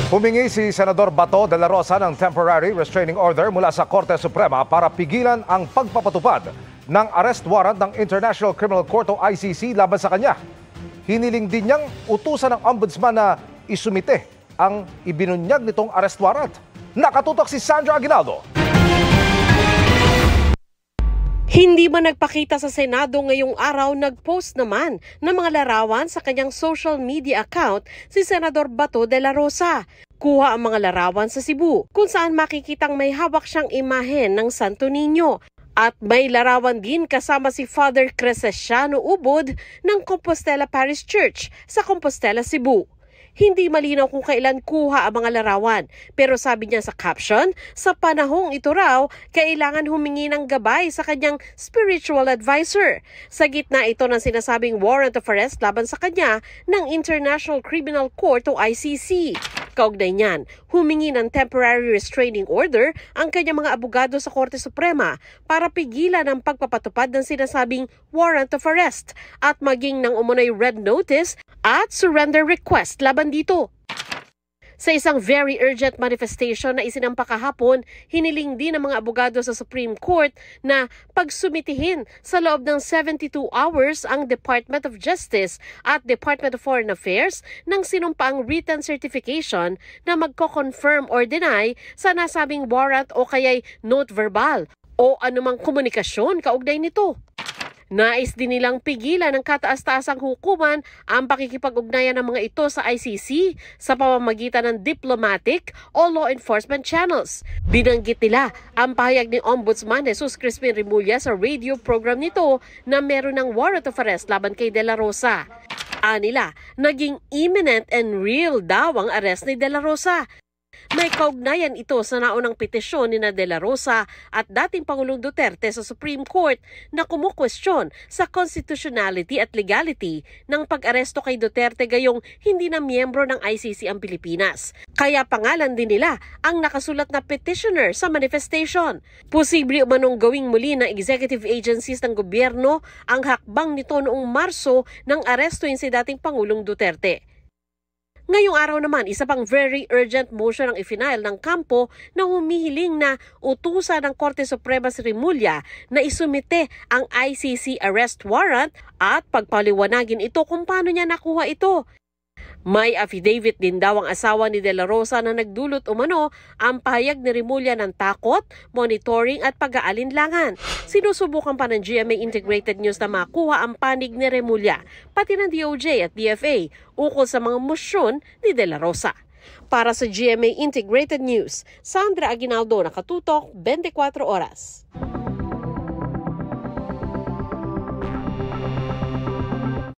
Humingi si Senador Bato de la Rosa ng temporary restraining order mula sa Korte Suprema para pigilan ang pagpapatupad ng arrest warrant ng International Criminal Court o ICC laban sa kanya. Hiniling din niyang utusan ng ombudsman na isumite ang ibinunyag nitong arrest warrant. Nakatutok si Sandra Aguinaldo. Hindi man nagpakita sa Senado ngayong araw, nagpost naman ng mga larawan sa kanyang social media account si Senador Bato de la Rosa. Kuha ang mga larawan sa Cebu kung saan makikitang may hawak siyang imahen ng Santo Niño. At may larawan din kasama si Father Crescentiano Ubod ng Compostela Parish Church sa Compostela, Cebu. Hindi malinaw kung kailan kuha ang mga larawan, pero sabi niya sa caption, sa panahong ito raw, kailangan humingi ng gabay sa kanyang spiritual advisor. Sa gitna ito ng sinasabing warrant of arrest laban sa kanya ng International Criminal Court o ICC. Kaugnay niyan, humingi ng temporary restraining order ang kanyang mga abogado sa Korte Suprema para pigilan ang pagpapatupad ng sinasabing warrant of arrest at maging ng umunoy red notice at surrender request laban dito. Sa isang very urgent manifestation na isinampa kahapon, hiniling din ng mga abogado sa Supreme Court na pagsumitihin sa loob ng 72 hours ang Department of Justice at Department of Foreign Affairs ng sinumpaang written certification na magko-confirm or deny sa nasabing warrant o kaya'y note verbal o anumang komunikasyon kaugnay nito. Nais din nilang pigilan ng kataas-taasang hukuman ang pakikipag-ugnayan ng mga ito sa ICC sa pamamagitan ng diplomatic o law enforcement channels. Binanggit nila ang pahayag ni Ombudsman Jesus Crispin Remulla sa radio program nito na meron ng warrant of arrest laban kay De La Rosa. Anila, naging imminent and real daw ang arrest ni De La Rosa. May kaugnayan ito sa naunang petisyon ni De La Rosa at dating Pangulong Duterte sa Supreme Court na kumukwestiyon sa constitutionality at legality ng pag-aresto kay Duterte gayong hindi na miyembro ng ICC ang Pilipinas. Kaya pangalan din nila ang nakasulat na petitioner sa manifestation. Posible umanong gawing muli ng executive agencies ng gobyerno ang hakbang nito noong Marso nang arestuin si dating Pangulong Duterte. Ngayong araw naman, isa pang very urgent motion ang ifinail ng kampo na humihiling na utusan ng Korte Suprema si Remulla na isumite ang ICC arrest warrant at pagpaliwanagin ito kung paano niya nakuha ito. May affidavit din daw ang asawa ni De La Rosa na nagdulot umano ang pahayag ni Remulla ng takot, monitoring at pag-aalinlangan. Sinusubukan pa ng GMA Integrated News na makuha ang panig ni Remulla, pati ng DOJ at DFA, ukol sa mga mosyon ni De La Rosa. Para sa GMA Integrated News, Sandra Aguinaldo, nakatutok 24 oras.